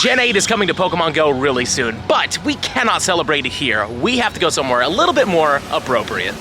Gen 8 is coming to Pokemon Go really soon, but we cannot celebrate it here. We have to go somewhere a little bit more appropriate.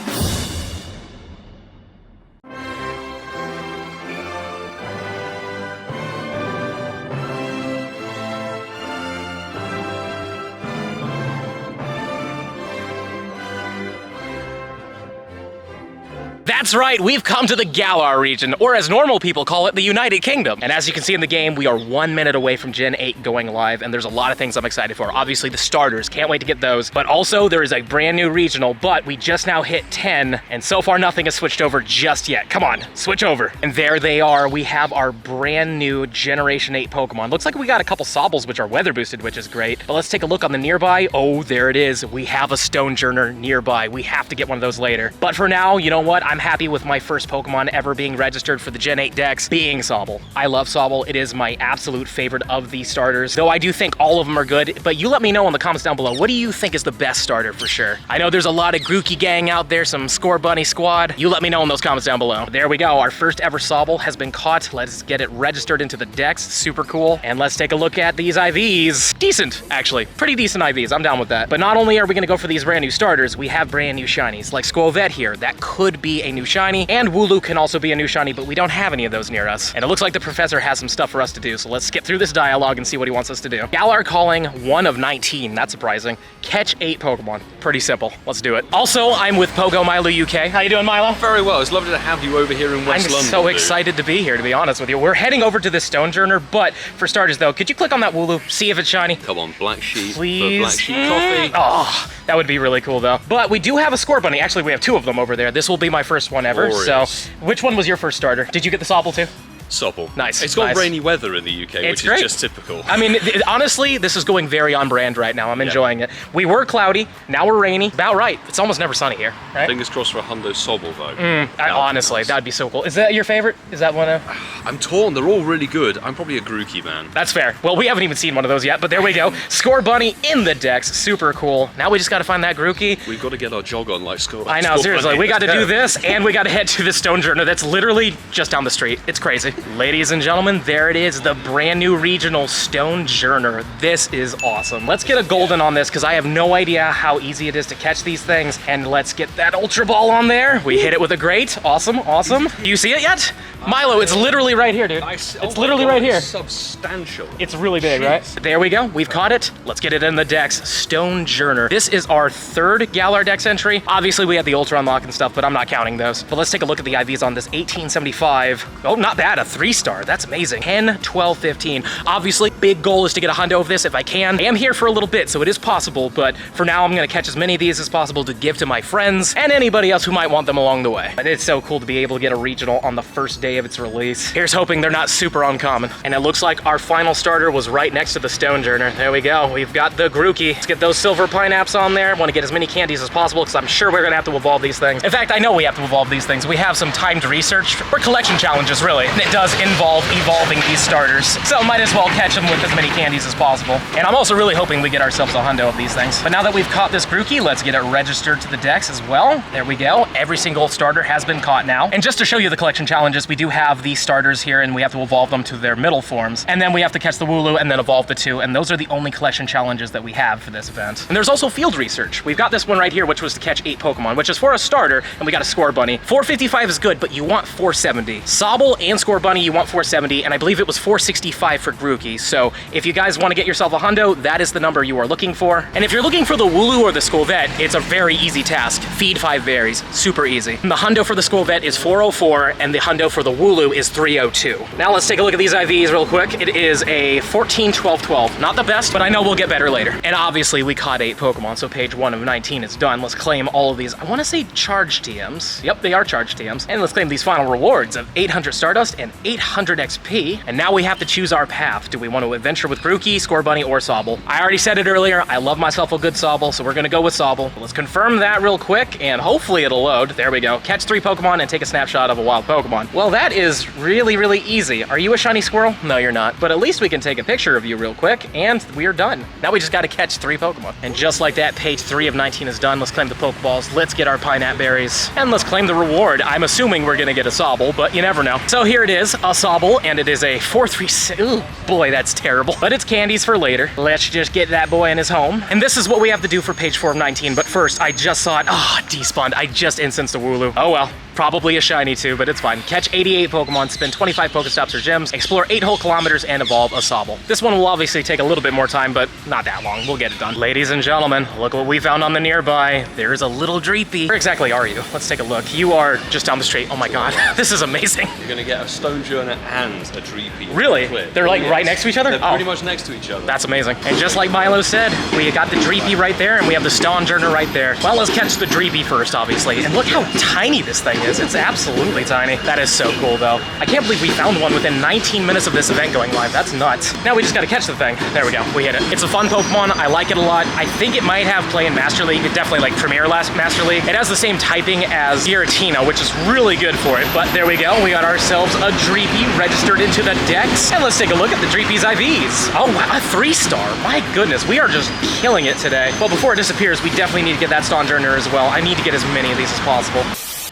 That's right, we've come to the Galar region, or as normal people call it, the United Kingdom. And as you can see in the game, we are 1 minute away from Gen 8 going live, and there's a lot of things I'm excited for. Obviously the starters, can't wait to get those. But also there is a brand new regional, but we just now hit 10, and so far nothing has switched over just yet. Come on, switch over. And there they are, we have our brand new Generation 8 Pokemon. Looks like we got a couple Sobbles, which are weather boosted, which is great. But let's take a look on the nearby. Oh, there it is. We have a Stonjourner nearby. We have to get one of those later. But for now, you know what? I'm happy with my first Pokemon ever being registered for the Gen 8 Dex being Sobble. I love Sobble. It is my absolute favorite of these starters, though I do think all of them are good. But you let me know in the comments down below, what do you think is the best starter for sure? I know there's a lot of Grookey gang out there, some Score Bunny squad. You let me know in those comments down below. There we go. Our first ever Sobble has been caught. Let's get it registered into the Dex. Super cool. And let's take a look at these IVs. Decent, actually. Pretty decent IVs. I'm down with that. But not only are we going to go for these brand new starters, we have brand new shinies like Skwovet here. That could be a new shiny. And Wooloo can also be a new shiny, but we don't have any of those near us. And it looks like the professor has some stuff for us to do, so let's skip through this dialogue and see what he wants us to do. Galar calling 1 of 19, that's surprising. Catch 8 Pokemon. Pretty simple, let's do it. Also, I'm with PogoMiloUK. How you doing, Milo? Very well, it's lovely to have you over here in West London. I'm so excited to be here, to be honest with you. We're heading over to this Stonjourner, but for starters though, could you click on that Wooloo, see if it's shiny? Come on, black sheep, please. Black sheep coffee. Oh, that would be really cool though. But we do have a Score Bunny. Actually, we have 2 of them over there. This will be my first one ever. Glorious. So, which one was your first starter? Did you get the Sobble too? Sobble. Nice. It's got nice. rainy weather in the UK, which is just typical. I mean, honestly, this is going very on brand right now. I'm enjoying it. We were cloudy, now we're rainy. About right. It's almost never sunny here, right? Fingers crossed for a hundo Sobble, though. Honestly, that'd be so cool. Is that your favorite? Is that one of... I'm torn. They're all really good. I'm probably a Grookey man. That's fair. Well, we haven't even seen one of those yet, but there we go. Score Bunny in the Dex. Super cool. Now we just got to find that Grookey. We've got to get our jog on like Score. I know, seriously. We got to do this, and we got to head to the Stonjourner that's literally just down the street. It's crazy. Ladies and gentlemen, there it is, the brand new regional Stonjourner. This is awesome. Let's get a golden on this because I have no idea how easy it is to catch these things. And let's get that Ultra Ball on there. We hit it with a great. Awesome, awesome. Do you see it yet? Milo, it's literally right here, dude. It's literally right here. Substantial. It's really big, right? There we go. We've caught it. Let's get it in the Dex. Stonjourner. This is our 3rd Galar Dex entry. Obviously, we had the Ultra Unlock and stuff, but I'm not counting those. But let's take a look at the IVs on this 1875. Oh, not bad. A 3-star. That's amazing. 10, 12, 15. Obviously, big goal is to get a hundo of this if I can. I am here for a little bit, so it is possible, but for now, I'm going to catch as many of these as possible to give to my friends and anybody else who might want them along the way. And it's so cool to be able to get a regional on the first day of its release. Here's hoping they're not super uncommon. And it looks like our final starter was right next to the Stonjourner. There we go. We've got the Grookey. Let's get those silver pineapples on there. Want to get as many candies as possible because I'm sure we're going to have to evolve these things. In fact, I know we have to evolve these things. We have some timed research or collection challenges, really. And it does involve evolving these starters. So might as well catch them with as many candies as possible. And I'm also really hoping we get ourselves a hundo of these things. But now that we've caught this Grookey, let's get it registered to the Dex as well. There we go. Every single starter has been caught now. And just to show you the collection challenges, we do have these starters here and we have to evolve them to their middle forms. And then we have to catch the Wooloo and then evolve the 2. And those are the only collection challenges that we have for this event. And there's also field research. We've got this one right here, which was to catch 8 Pokemon, which is for a starter, and we got a Score Bunny. 455 is good, but you want 470. Sobble and Score Bunny, you want 470, and I believe it was 465 for Grookey. So if you guys want to get yourself a hundo, that is the number you are looking for. And if you're looking for the Wooloo or the Skwovet, it's a very easy task. Feed 5 berries, super easy. And the hundo for the Skwovet is 404, and the hundo for the Wooloo is 302. Now let's take a look at these IVs real quick. It is a 14, 12, 12. Not the best, but I know we'll get better later. And obviously we caught 8 Pokemon, so page 1 of 19 is done. Let's claim all of these. I want to say charge TMs. Yep, they are charge TMs. And let's claim these final rewards of 800 Stardust and 800 XP. And now we have to choose our path. Do we want to adventure with Grookey, Score Bunny, or Sobble? I already said it earlier, I love myself a good Sobble, so we're gonna go with Sobble. Let's confirm that real quick, and hopefully it'll load. There we go. Catch 3 Pokemon and take a snapshot of a wild Pokemon. Well, that is really, really easy. Are you a shiny squirrel? No, you're not. But at least we can take a picture of you real quick, and we are done. Now we just gotta catch 3 Pokemon. And just like that, page 3 of 19 is done. Let's claim the Pokeballs, let's get our Pineapple Berries, and let's claim the reward. I'm assuming we're gonna get a Sobble, but you never know. So here it is. is a Sobble, and it is a 436. Ooh, boy, that's terrible. But it's candies for later. Let's just get that boy in his home. And this is what we have to do for page 4 of 19. But first, I just saw it. Oh, despawned. I just instanced a Wooloo. Oh well. Probably a shiny too, but it's fine. Catch 88 Pokemon, spin 25 Pokestops or gyms, explore 8 whole kilometers, and evolve a Sobble. This one will obviously take a little bit more time, but not that long. We'll get it done. Ladies and gentlemen, look what we found on the nearby. There's a little Dreepy. Where exactly are you? Let's take a look. You are just down the street. Oh my god, this is amazing. You're gonna get a Stonjourner and a Dreepy. Really? They're like right next to each other? They're pretty much next to each other. That's amazing. And just like Milo said, we got the Dreepy right there, and we have the Stonjourner right there. Well, let's catch the Dreepy first, obviously. And look how tiny this thing is. It's absolutely tiny. That is so cool though. I can't believe we found one within 19 minutes of this event going live. That's nuts. Now we just gotta catch the thing. There we go. We hit it. It's a fun Pokemon. I like it a lot. I think it might have play in Master League. It definitely like Premier Master League. It has the same typing as Giratina, which is really good for it. But there we go. We got ourselves a Dreepy registered into the Dex. And let's take a look at the Dreepy's IVs. Oh wow, a 3-star. My goodness, we are just killing it today. Well, before it disappears, we definitely need to get that Stonjourner as well. I need to get as many of these as possible.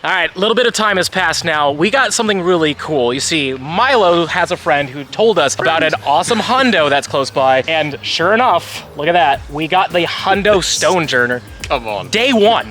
All right, a little bit of time has passed now. We got something really cool. You see, Milo has a friend who told us about an awesome hundo that's close by. And sure enough, look at that. We got the hundo Stonjourner. Come on. Day 1.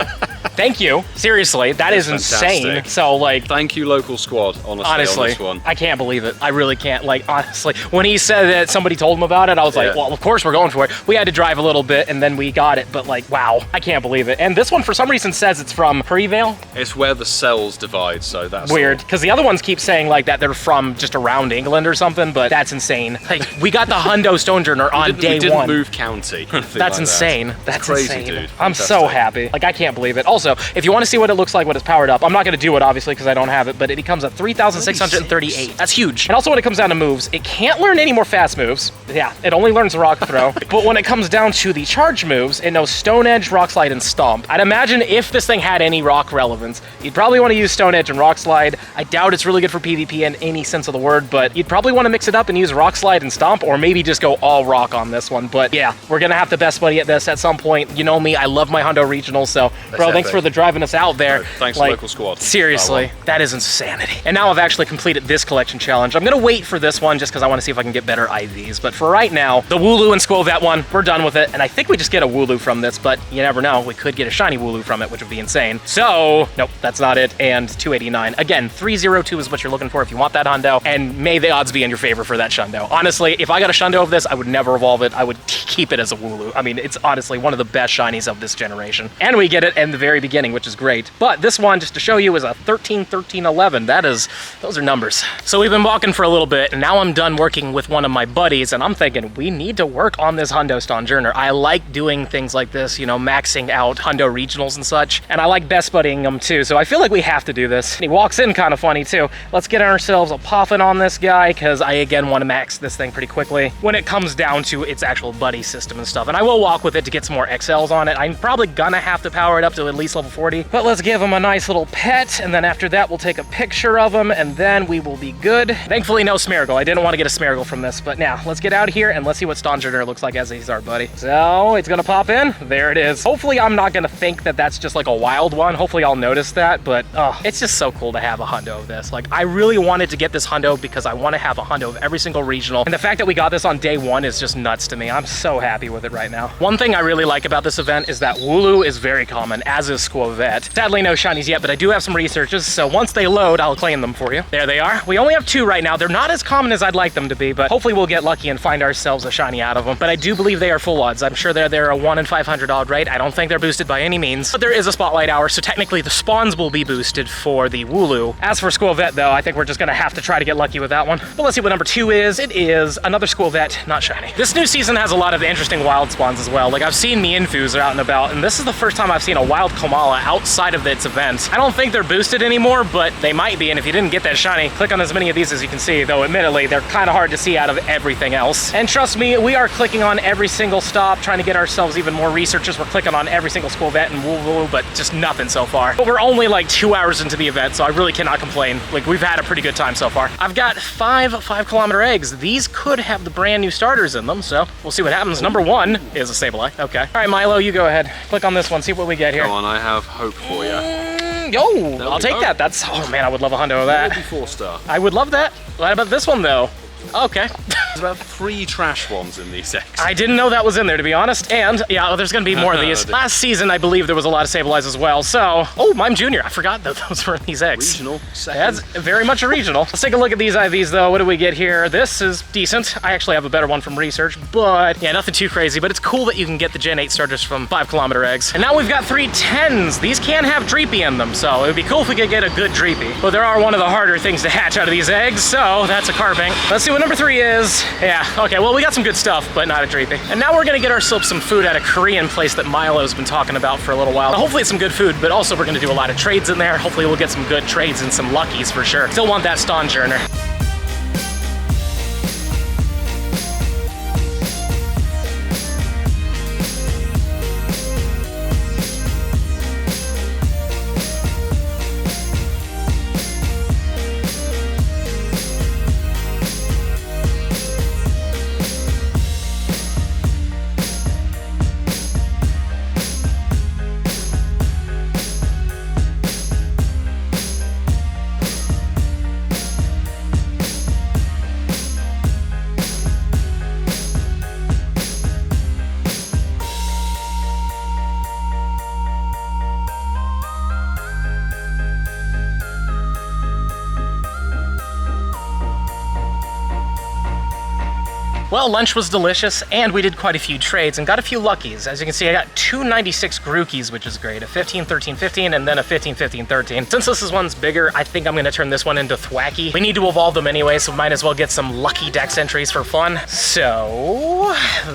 Thank you. Seriously, that is insane. Fantastic. So like, thank you, local squad, honestly, on this one. I can't believe it. I really can't. Like, honestly, when he said that somebody told him about it, I was like, well, of course we're going for it. We had to drive a little bit and then we got it, but like, wow, I can't believe it. And this one, for some reason, says it's from Perryvale. It's where the cells divide, so that's weird. Because the other ones keep saying like that they're from just around England or something, but that's insane. Like, we got the hundo Stonjourner on day 1. We didn't move county. That's insane. That. That's crazy, insane. dude. I'm so happy. Like, I can't believe it. Also, if you want to see what it looks like when it's powered up, I'm not going to do it obviously because I don't have it, but it becomes at 3,638. That's huge. And also when it comes down to moves, it can't learn any more fast moves. Yeah, it only learns Rock Throw. But when it comes down to the charge moves, it knows Stone Edge, Rock Slide, and Stomp. I'd imagine if this thing had any rock relevance, you'd probably want to use Stone Edge and Rock Slide. I doubt it's really good for PvP in any sense of the word, but you'd probably want to mix it up and use Rock Slide and Stomp, or maybe just go all rock on this one. But yeah, we're going to have the best buddy at this at some point. You know me, I love my Hundo Regionals, so bro, thanks for driving us out there. Thanks like, local squad. Seriously, that is insanity. And now I've actually completed this collection challenge. I'm gonna wait for this one just because I want to see if I can get better IVs. But for right now, the Wooloo and Skwovet one, we're done with it. And I think we just get a Wooloo from this, but you never know. We could get a shiny Wooloo from it, which would be insane. So, nope, that's not it. And 289. Again, 302 is what you're looking for if you want that hundo. And may the odds be in your favor for that shundo. Honestly, if I got a shundo of this, I would never evolve it. I would keep it as a Wooloo. I mean, it's honestly one of the best shinies of this generation. And we get it in the very beginning, which is great. But this one, just to show you, is a 13, 13, 11. Those are numbers. So we've been walking for a little bit, and now I'm done working with one of my buddies, and I'm thinking we need to work on this hundo Stonjourner. I like doing things like this, you know, maxing out hundo regionals and such, and I like best buddying them too, so I feel like we have to do this. And he walks in kind of funny too. Let's get ourselves a poffin on this guy, because I again want to max this thing pretty quickly when it comes down to its actual buddy system and stuff. And I will walk with it to get some more XLs on it. I'm probably gonna have to power it up to at least level 40, but let's give him a nice little pet, and then after that we'll take a picture of him, and then we will be good. Thankfully no Smeargle. I didn't want to get a Smeargle from this, but now let's get out of here and let's see what Stonjourner looks like as he's our buddy. So it's gonna pop in. There it is. Hopefully I'm not gonna think that that's just like a wild one. Hopefully I'll notice that, but it's just so cool to have a hundo of this. Like, I really wanted to get this hundo because I want to have a hundo of every single regional, and the fact that we got this on day 1 is just nuts to me. I'm so happy with it right now. One thing I really like about this event is that Wooloo is very common, as is Skwovet. Sadly no shinies yet, but I do have some researches, so once they load, I'll claim them for you. There they are. We only have 2 right now. They're not as common as I'd like them to be, but hopefully we'll get lucky and find ourselves a shiny out of them. But I do believe they are full odds. I'm sure they're a 1 in 500 odd rate. I don't think they're boosted by any means, but there is a spotlight hour, so technically the spawns will be boosted for the Wooloo. As for Skwovet though, I think we're just gonna have to try to get lucky with that one. But let's see what number 2 is. It is another Skwovet, not shiny. This new season has a lot of interesting wild spawns as well. Like, I've seen Mienfus out and about, and this is the first time I've seen a wild Komala outside of its event. I don't think they're boosted anymore, but they might be, and if you didn't get that shiny, click on as many of these as you can see, though admittedly, they're kind of hard to see out of everything else. And trust me, we are clicking on every single stop, trying to get ourselves even more researchers. We're clicking on every single Skwovet and Wooloo, but just nothing so far. But we're only like 2 hours into the event, so I really cannot complain. Like, we've had a pretty good time so far. I've got 5 5-kilometer eggs. These could have the brand new starters in them, so we'll see what happens. Number 1 is a Sableye. Okay. All right, Milo, you go ahead. Click on this one, see what we get here. Come on, I have hope for you. Yo, I'll take that. That's, oh man, I would love a hundo of that. 4-star. I would love that. What about this one though? Okay. There's about 3 trash ones in these eggs. I didn't know that was in there, to be honest. And yeah, there's gonna be more of these. Last season, I believe there was a lot of Sableyes as well. So, oh, Mime Jr. I forgot that those were in these eggs. Regional, second. That's very much a regional. Let's take a look at these IVs though. What do we get here? This is decent. I actually have a better one from research, but yeah, nothing too crazy. But it's cool that you can get the Gen 8 starters from 5-kilometer eggs. And now we've got 3 10s. These can have Dreepy in them, so it would be cool if we could get a good Dreepy. But there are one of the harder things to hatch out of these eggs, so that's a Carping. Let's see what number 3 is. Yeah, okay, well, we got some good stuff, but not a Dreepy. And now we're gonna get ourselves some food at a Korean place that Milo's been talking about for a little while. Hopefully it's some good food, but also we're gonna do a lot of trades in there. Hopefully we'll get some good trades and some luckies for sure. Still want that Stonjourner. Well, lunch was delicious, and we did quite a few trades and got a few luckies. As you can see, I got 2 96 Grookies, which is great. A 15, 13, 15, and then a 15, 15, 13. Since this one's bigger, I think I'm gonna turn this one into Thwacky. We need to evolve them anyway, so we might as well get some lucky dex entries for fun. So,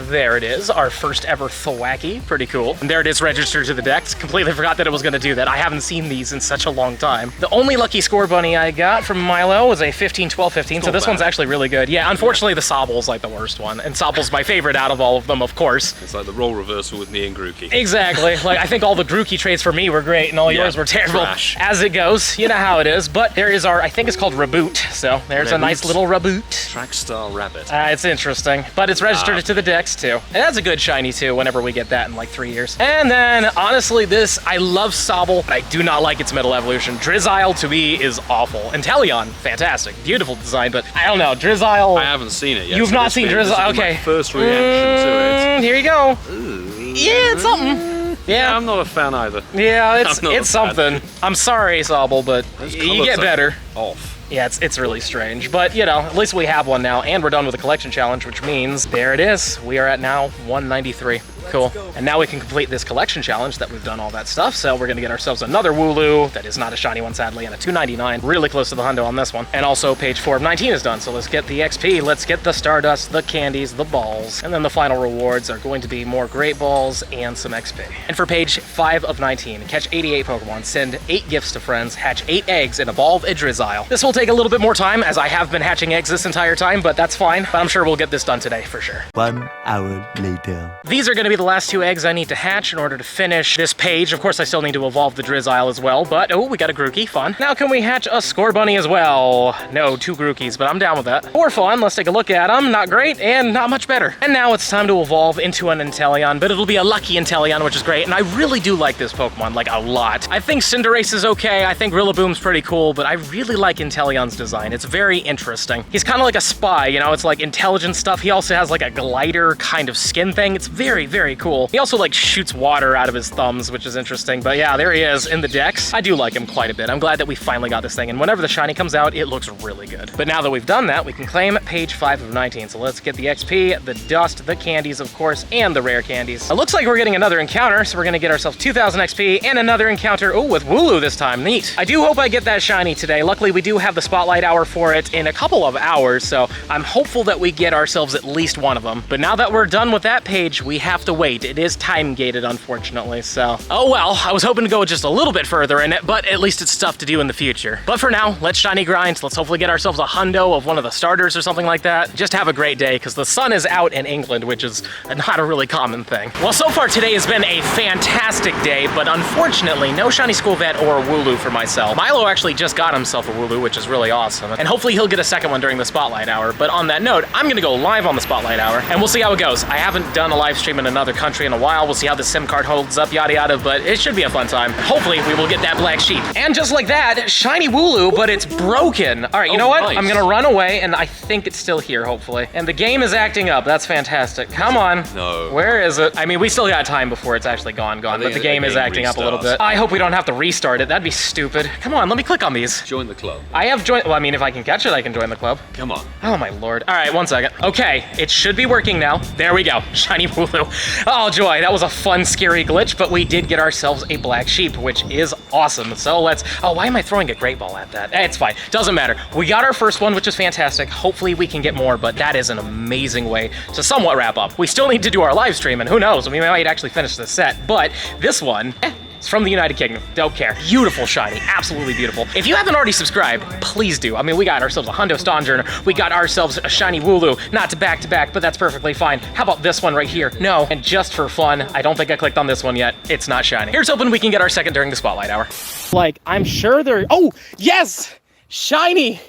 there it is, our first ever Thwacky. Pretty cool. And there it is registered to the dex. Completely forgot that it was gonna do that. I haven't seen these in such a long time. The only lucky score bunny I got from Milo was a 15, 12, 15, so this one's actually really good. Yeah, unfortunately the Sobble's like the worst one, and Sobble's my favorite out of all of them, of course. It's like the role reversal with me and Grookey. Exactly. Like, I think all the Grookey trades for me were great, and all yours were terrible. Trash. As it goes, you know how it is. But there is our, I think it's called Reboot, so there's a nice little Reboot. Trackstar Rabbit. It's interesting, but it's registered to the dex too. And that's a good shiny too, whenever we get that in like 3 years. And then, honestly, this, I love Sobble, but I do not like its middle evolution. Drizzile to me is awful. Inteleon, fantastic. Beautiful design, but I don't know, Drizzile. I haven't seen it yet. You've not seen Drizzile? Okay. First reaction to it. Here you go. Ooh. Yeah, it's something. Yeah, I'm not a fan either. Yeah, it's something. I'm sorry, Sobble, but you get better. Off. Yeah, it's really strange, but you know, at least we have one now, and we're done with the collection challenge, which means there it is. We are at now 193. Cool. And now we can complete this collection challenge that we've done all that stuff. So we're gonna get ourselves another Wooloo that is not a shiny one, sadly, and a 299. Really close to the hundo on this one. And also page 4 of 19 is done. So let's get the XP, let's get the Stardust, the candies, the balls, and then the final rewards are going to be more great balls and some XP. And for page 5 of 19, catch 88 Pokemon, send 8 gifts to friends, hatch 8 eggs, and evolve a Drizzile. This will take a little bit more time, as I have been hatching eggs this entire time, but that's fine. But I'm sure we'll get this done today for sure. 1 hour later. These are gonna be the last 2 eggs I need to hatch in order to finish this page. Of course, I still need to evolve the Drizzile as well, but oh, we got a Grookey, fun. Now can we hatch a Score Bunny as well? No, 2 Grookies, but I'm down with that. For fun, let's take a look at them. Not great and not much better. And now it's time to evolve into an Inteleon, but it'll be a lucky Inteleon, which is great. And I really do like this Pokemon, like a lot. I think Cinderace is okay. I think Rillaboom's pretty cool, but I really like Inteleon's design. It's very interesting. He's kind of like a spy, you know, it's like intelligent stuff. He also has like a glider kind of skin thing. It's very, very cool. He also like shoots water out of his thumbs, which is interesting. But yeah, there he is in the dex. I do like him quite a bit. I'm glad that we finally got this thing. And whenever the shiny comes out, it looks really good. But now that we've done that, we can claim page 5 of 19. So let's get the XP, the dust, the candies, of course, and the rare candies. It looks like we're getting another encounter. So we're going to get ourselves 2,000 XP and another encounter. Oh, with Wooloo this time. Neat. I do hope I get that shiny today. Luckily, we do have the spotlight hour for it in a couple of hours. So I'm hopeful that we get ourselves at least one of them. But now that we're done with that page, we have to wait. It is time gated, unfortunately, so. Oh well, I was hoping to go just a little bit further in it, but at least it's stuff to do in the future. But for now, let's shiny grind. Let's hopefully get ourselves a hundo of one of the starters or something like that. Just have a great day, because the sun is out in England, which is not a really common thing. Well, so far today has been a fantastic day, but unfortunately, no shiny Skwovet or Wooloo for myself. Milo actually just got himself a Wooloo, which is really awesome, and hopefully he'll get a second one during the Spotlight Hour. But on that note, I'm gonna go live on the Spotlight Hour, and we'll see how it goes. I haven't done a live stream in another other country in a while. We'll see how the SIM card holds up, yada yada, but it should be a fun time. Hopefully we will get that black sheep. And just like that, Shiny Wooloo, but it's broken. All right, you know what? Nice. I'm gonna run away, and I think it's still here, hopefully. And the game is acting up. That's fantastic. Come on. No. Where is it? I mean, we still got time before it's actually gone, but the game is acting up a little bit. I hope we don't have to restart it. That'd be stupid. Come on, let me click on these. Join the club. I have joined, well, I mean, if I can catch it, I can join the club. Come on. Oh my lord. All right, 1 second. Okay, it should be working now. There we go, Shiny Wooloo. Oh joy, that was a fun, scary glitch, but we did get ourselves a black sheep, which is awesome. So let's, oh, why am I throwing a great ball at that? It's fine, doesn't matter. We got our first one, which is fantastic. Hopefully we can get more, but that is an amazing way to somewhat wrap up. We still need to do our live stream, and who knows, we might actually finish this set, but this one, it's from the United Kingdom, don't care. Beautiful shiny, absolutely beautiful. If you haven't already subscribed, please do. I mean, we got ourselves a hundo Stonjourner, we got ourselves a Shiny Wooloo, not to back, but that's perfectly fine. How about this one right here? No, and just for fun, I don't think I clicked on this one yet. It's not shiny. Here's hoping we can get our second during the spotlight hour. Like, I'm sure there, oh, yes! Shiny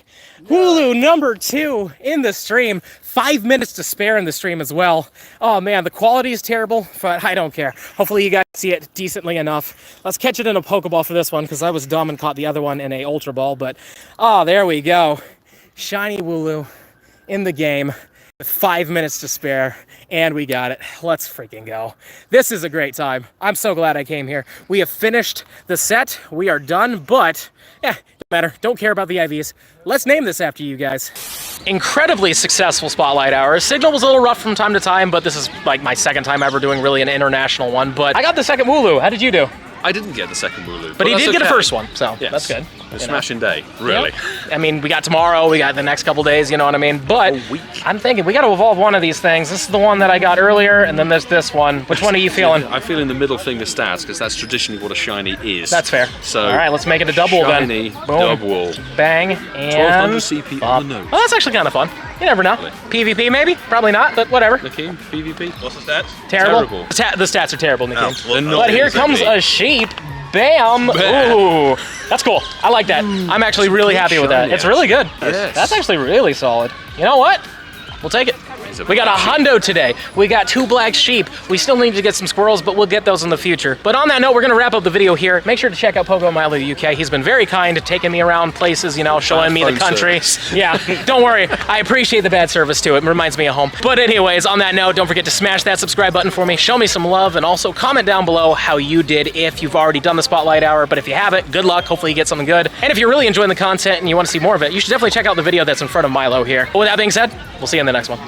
Wooloo number 2 in the stream. 5 minutes to spare in the stream as well. Oh man, the quality is terrible, but I don't care. Hopefully you guys see it decently enough. Let's catch it in a Pokeball for this one, because I was dumb and caught the other one in a Ultra Ball, but oh, there we go. Shiny Wooloo in the game with 5 minutes to spare, and we got it. Let's freaking go. This is a great time. I'm so glad I came here. We have finished the set. We are done, but doesn't matter. Don't care about the IVs. Let's name this after you guys. Incredibly successful spotlight hour. Signal was a little rough from time to time, but this is like my second time ever doing really an international one. But I got the second Wooloo. How did you do? I didn't get the second Wooloo. But he did get a first one, so yes. That's good. A smashing day, really. Yep. I mean, we got tomorrow, we got the next couple days, you know what I mean? But A week. I'm thinking we got to evolve one of these things. This is the one that I got earlier, and then there's this one. Which one are you feeling? I'm feeling the middle finger stats, because that's traditionally what a shiny is. That's fair. So, all right, let's make it a double shiny, then. double. Bang, and 1200 CP on the nose. Oh, that's actually kind of fun. You never know. PvP maybe? Probably not, but whatever. Nakeem, PvP. What's the stats? Terrible. The stats are terrible, Nakeem. Oh, well, but here comes a sheep. Bam! Ooh, that's cool. I like that. I'm actually really happy with that. It's really good. Yes. That's actually really solid. You know what? We'll take it. We got a hundo today. We got 2 black sheep. We still need to get some squirrels, but we'll get those in the future. But on that note, we're gonna wrap up the video here. Make sure to check out PogoMiloUK. He's been very kind, taking me around places, you know, showing me the country. Yeah, don't worry. I appreciate the bad service too. It reminds me of home. But anyways, on that note, don't forget to smash that subscribe button for me. Show me some love, and also comment down below how you did if you've already done the spotlight hour. But if you haven't, good luck. Hopefully you get something good. And if you're really enjoying the content and you want to see more of it, you should definitely check out the video that's in front of Milo here. But with that being said, we'll see you in the next one.